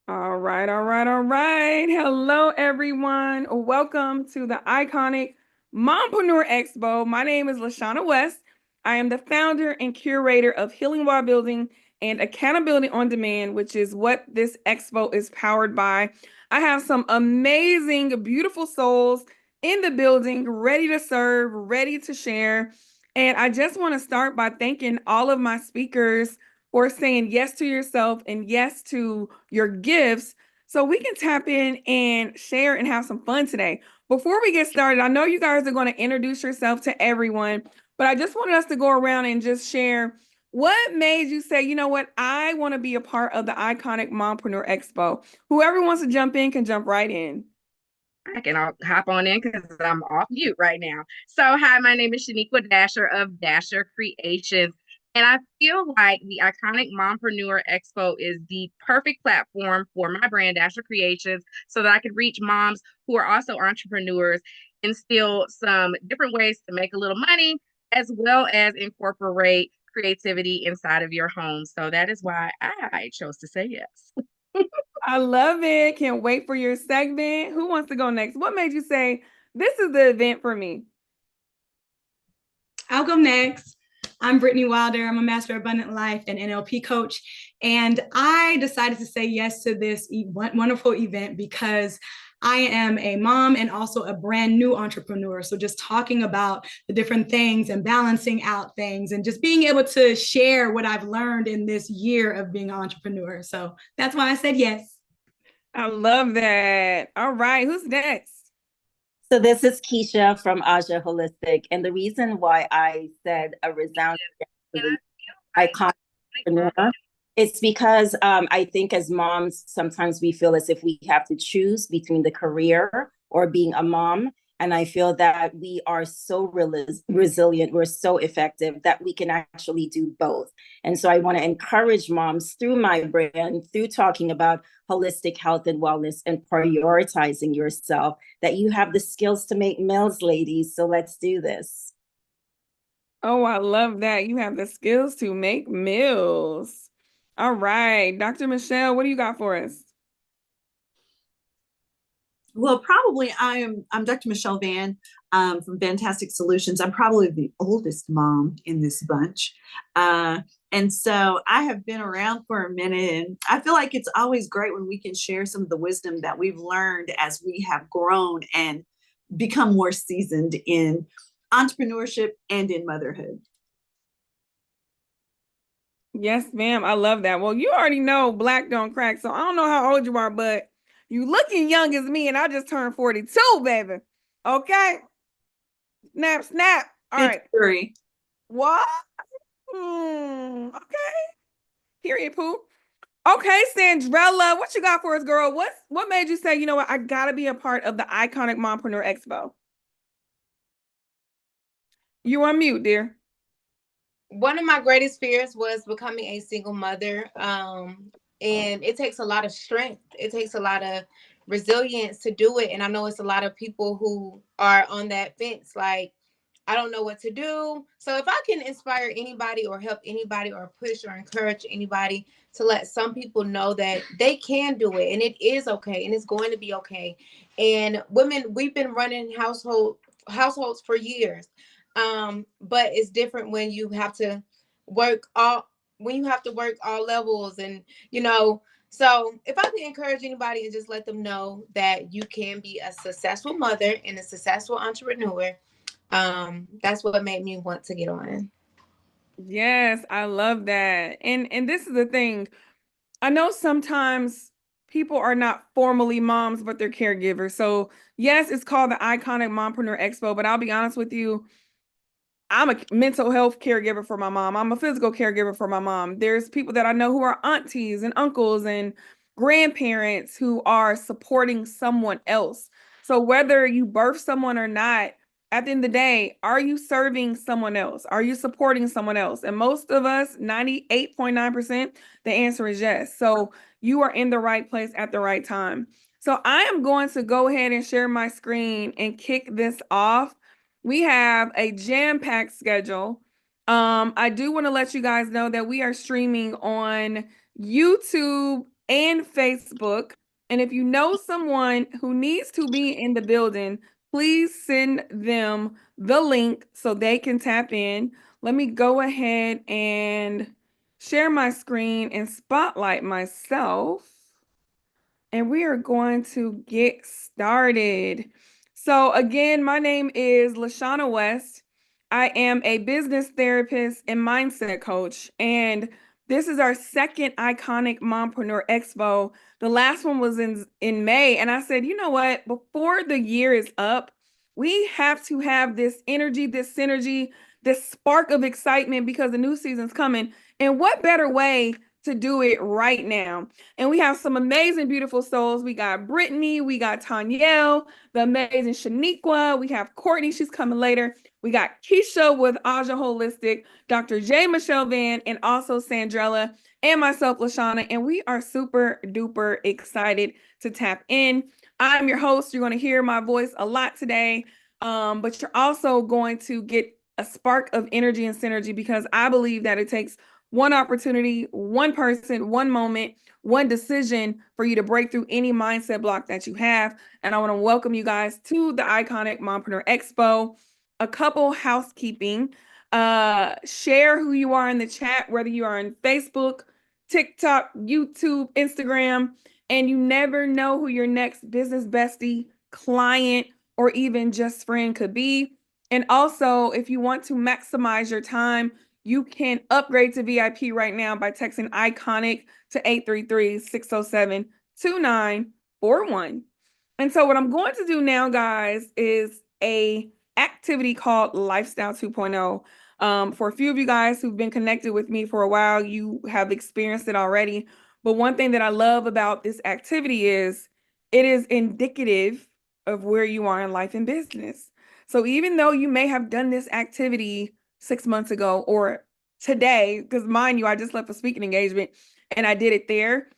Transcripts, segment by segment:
All right, all right, all right. Hello, everyone. Welcome to the iconic MomPreneur Expo. My name is LaShana West. I am the founder and curator of Healing While Building and Accountability on Demand, which is what this expo is powered by. I have some amazing, beautiful souls in the building, ready to serve, ready to share. And I just want to start by thanking all of my speakers for saying yes to yourself and yes to your gifts so we can tap in and share and have some fun today. Before we get started, I know you guys are going to introduce yourself to everyone, but I just wanted us to go around and just share what made you say, you know what, I want to be a part of the iconic Mompreneur Expo. Whoever wants to jump in can jump right in. I can hop on in because I'm off mute right now. So, hi, my name is Shaniqua Dasher of Dasher Creations. And I feel like the iconic Mompreneur Expo is the perfect platform for my brand, Dasher Creations, so that I can reach moms who are also entrepreneurs, instill some different ways to make a little money, as well as incorporate creativity inside of your home. So that is why I chose to say yes. I love it. Can't wait for your segment. Who wants to go next? What made you say, this is the event for me? I'll go next. I'm Brittany Wilder. I'm a Master Abundant Life and NLP coach. And I decided to say yes to this wonderful event because I am a mom and also a brand new entrepreneur. So just talking about the different things and balancing out things and just being able to share what I've learned in this year of being an entrepreneur. So that's why I said yes. I love that. All right, who's next? So this is Keisha from Aja Holistic, and the reason why I said a resounding yes to the iconic entrepreneur is because I think as moms, sometimes we feel as if we have to choose between the career or being a mom. And I feel that we are so resilient, we're so effective that we can actually do both. And so I want to encourage moms through my brand, through talking about holistic health and wellness and prioritizing yourself, that you have the skills to make meals, ladies. So let's do this. Oh, I love that. You have the skills to make meals. All right, Dr. Michelle, what do you got for us? Well, probably I'm Dr. Michelle Van from Fantastic Solutions. I'm probably the oldest mom in this bunch. And so I have been around for a minute, and I feel like it's always great when we can share some of the wisdom that we've learned as we have grown and become more seasoned in entrepreneurship and in motherhood. Yes, ma'am. I love that. Well, you already know Black don't crack, so I don't know how old you are, but you looking young as me, and I just turned 42, baby. Okay. Snap, snap. All right. 53. What? Okay. Period, poo. Okay, Sandrella, what you got for us, girl? What made you say, you know what, I gotta be a part of the iconic Mompreneur Expo? You on mute, dear. One of my greatest fears was becoming a single mother. And it takes a lot of strength. It takes a lot of resilience to do it. And I know it's a lot of people who are on that fence, like, I don't know what to do. So if I can inspire anybody or help anybody or push or encourage anybody to let some people know that they can do it and it is okay and it's going to be okay. And women, we've been running households for years. But it's different when you have to work all levels and so if I can encourage anybody and just let them know that you can be a successful mother and a successful entrepreneur, that's what made me want to get on. Yes, I love that. And this is the thing. I know sometimes people are not formally moms, but they're caregivers. So yes, it's called the Iconic Mompreneur Expo, but I'll be honest with you, I'm a mental health caregiver for my mom. I'm a physical caregiver for my mom. There's people that I know who are aunties and uncles and grandparents who are supporting someone else. So whether you birth someone or not, at the end of the day, are you serving someone else? Are you supporting someone else? And most of us, 98.9%, the answer is yes. So you are in the right place at the right time. So I am going to go ahead and share my screen and kick this off. We have a jam-packed schedule. I do want to let you guys know that we are streaming on YouTube and Facebook. And if you know someone who needs to be in the building, please send them the link so they can tap in. Let me go ahead and share my screen and spotlight myself. And we are going to get started. So again, my name is LaShana West. I am a business therapist and mindset coach. And this is our second iconic Mompreneur Expo. The last one was in May. And I said, you know what? Before the year is up, we have to have this energy, this synergy, this spark of excitement because the new season's coming. And what better way to do it right now? And we have some amazing, beautiful souls. We got Brittany, we got Tanyelle, the amazing Shaniqua, we have Courtney, she's coming later. We got Keisha with Aja Holistic, Dr. J. Michelle Van, and also Sandrella, and myself, LaShana. And we are super duper excited to tap in. I'm your host. You're going to hear my voice a lot today, but you're also going to get a spark of energy and synergy because I believe that it takes one opportunity, one person, one moment, one decision for you to break through any mindset block that you have. And I want to welcome you guys to the iconic Mompreneur Expo. A couple housekeeping. Share who you are in the chat, whether you are on Facebook, TikTok, YouTube, Instagram, and you never know who your next business bestie, client, or even just friend could be. And also, if you want to maximize your time, you can upgrade to VIP right now by texting ICONIC to 833-607-2941. And so what I'm going to do now, guys, is a activity called Lifestyle 2.0. For a few of you guys who've been connected with me for a while, you have experienced it already. But one thing that I love about this activity is it is indicative of where you are in life and business. So even though you may have done this activity 6 months ago or today, because mind you, I just left a speaking engagement and I did it there,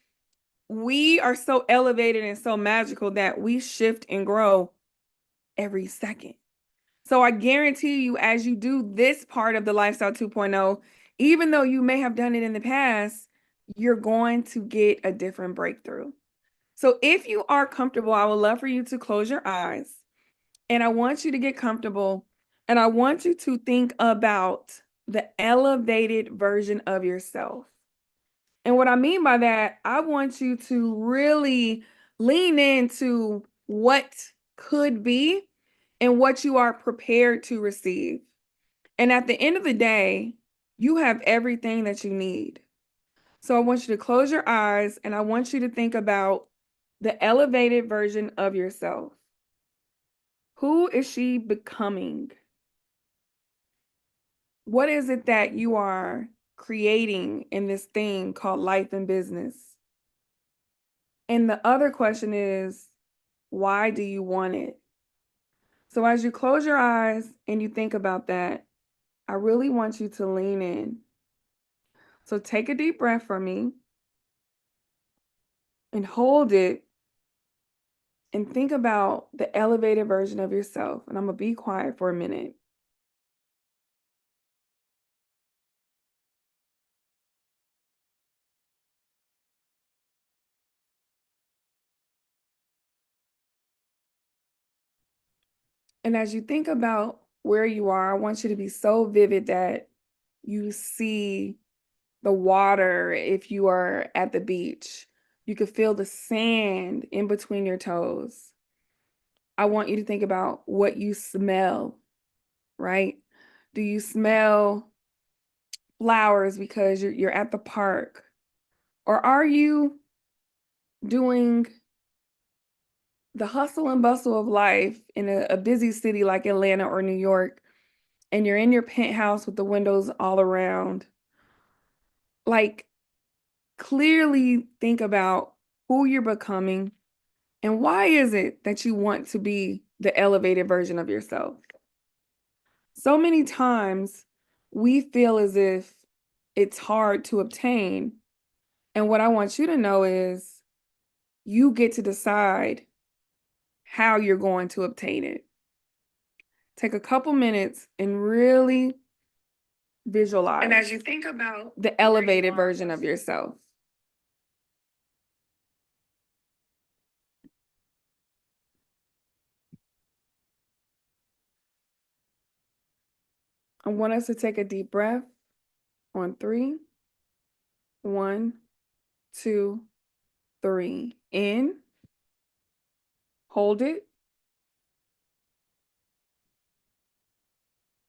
we are so elevated and so magical that we shift and grow every second. So I guarantee you, as you do this part of the Lifestyle 2.0, even though you may have done it in the past, you're going to get a different breakthrough. So if you are comfortable, I would love for you to close your eyes. And I want you to get comfortable. And I want you to think about the elevated version of yourself. And what I mean by that, I want you to really lean into what could be and what you are prepared to receive. And at the end of the day, you have everything that you need. So I want you to close your eyes and I want you to think about the elevated version of yourself. Who is she becoming? What is it that you are creating in this thing called life and business? And the other question is, why do you want it? So as you close your eyes and you think about that, I really want you to lean in. So take a deep breath for me and hold it and think about the elevated version of yourself. And I'm going to be quiet for a minute. And as you think about where you are, I want you to be so vivid that you see the water if you are at the beach. You could feel the sand in between your toes. I want you to think about what you smell, right? Do you smell flowers because you're at the park? Or are you doing the hustle and bustle of life in a busy city like Atlanta or New York, and you're in your penthouse with the windows all around? Like, clearly think about who you're becoming and why is it that you want to be the elevated version of yourself? So many times we feel as if it's hard to obtain. And what I want you to know is you get to decide how you're going to obtain it. Take a couple minutes and really visualize. And as you think about the elevated version of yourself. I want us to take a deep breath on 3. 1, 2, 3. In. Hold it.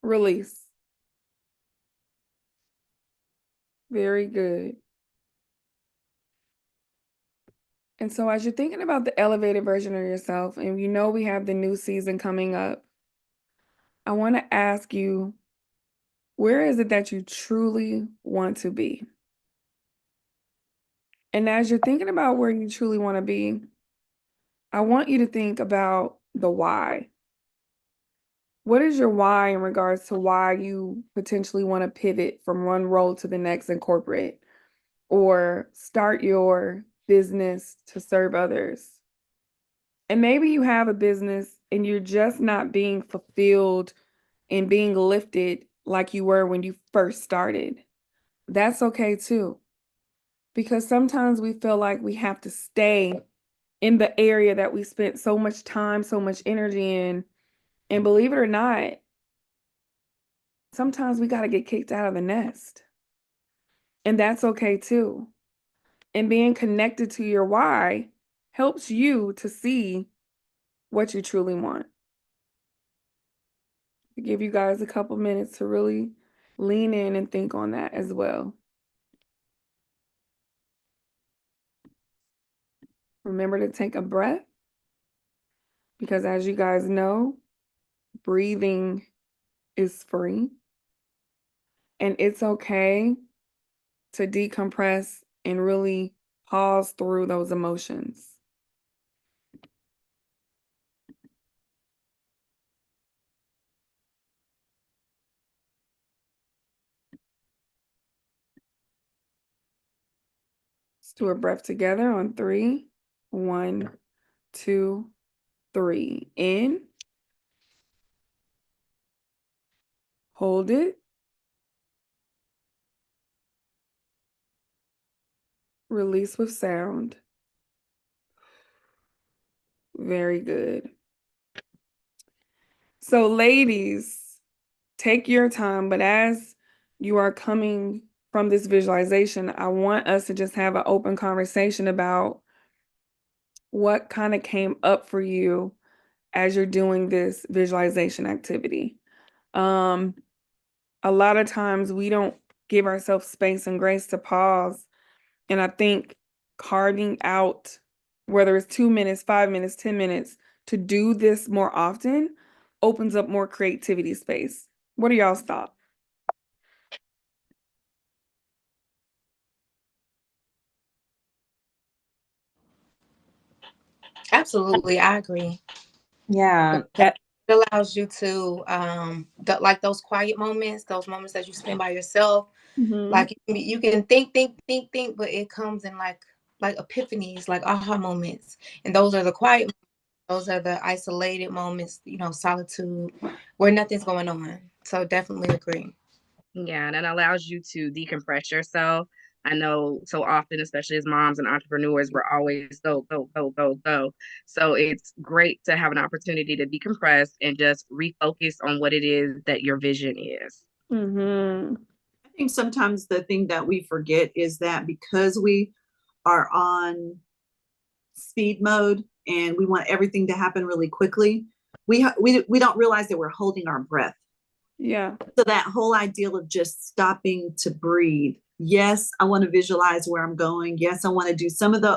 Release. Very good. And so as you're thinking about the elevated version of yourself, and you know we have the new season coming up, I want to ask you, where is it that you truly want to be? And as you're thinking about where you truly want to be, I want you to think about the why. What is your why in regards to why you potentially want to pivot from one role to the next in corporate, or start your business to serve others? And maybe you have a business and you're just not being fulfilled and being lifted like you were when you first started. That's okay too. Because sometimes we feel like we have to stay in the area that we spent so much time, so much energy in. And believe it or not, sometimes we got to get kicked out of the nest. And that's okay too. And being connected to your why helps you to see what you truly want. To give you guys a couple minutes to really lean in and think on that as well. Remember to take a breath, because as you guys know, breathing is free. And it's okay to decompress and really pause through those emotions. Let's do a breath together on 3. 1, 2, 3. In. Hold it. Release with sound. Very good. So ladies, take your time, but as you are coming from this visualization, I want us to just have an open conversation about what kind of came up for you as you're doing this visualization activity. A lot of times we don't give ourselves space and grace to pause. And I think carving out, whether it's 2 minutes, 5 minutes, 10 minutes, to do this more often opens up more creativity space. What are y'all's thoughts? Absolutely, I agree. Yeah, It allows you to like those quiet moments, those moments that you spend by yourself. Like you can think, but it comes in like epiphanies, like aha moments, and those are the quiet. Those are the isolated moments, solitude, where nothing's going on. So definitely agree. Yeah, and it allows you to decompress yourself. I know so often, especially as moms and entrepreneurs, we're always go, go, go, go, go. So it's great to have an opportunity to decompress and just refocus on what it is that your vision is. I think sometimes the thing that we forget is that because we are on speed mode and we want everything to happen really quickly, we don't realize that we're holding our breath. Yeah. So that whole ideal of just stopping to breathe. Yes, I want to visualize where I'm going. Yes, I want to do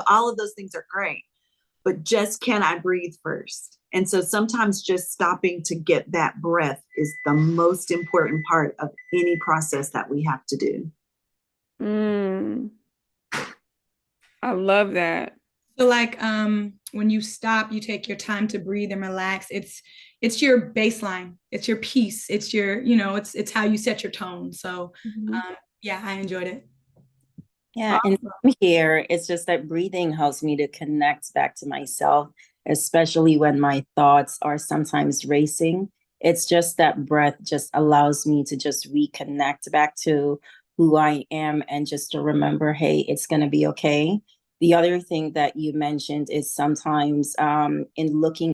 all of those things are great, but just can I breathe first? And so sometimes just stopping to get that breath is the most important part of any process that we have to do. I love that. So like when you stop, you take your time to breathe and relax. It's your baseline. It's your peace. It's your, it's how you set your tone. So yeah, I enjoyed it. Yeah, and here it's just that breathing helps me to connect back to myself, especially when my thoughts are sometimes racing. It's just that breath just allows me to just reconnect back to who I am and just to remember, hey, it's going to be okay. The other thing that you mentioned is sometimes in looking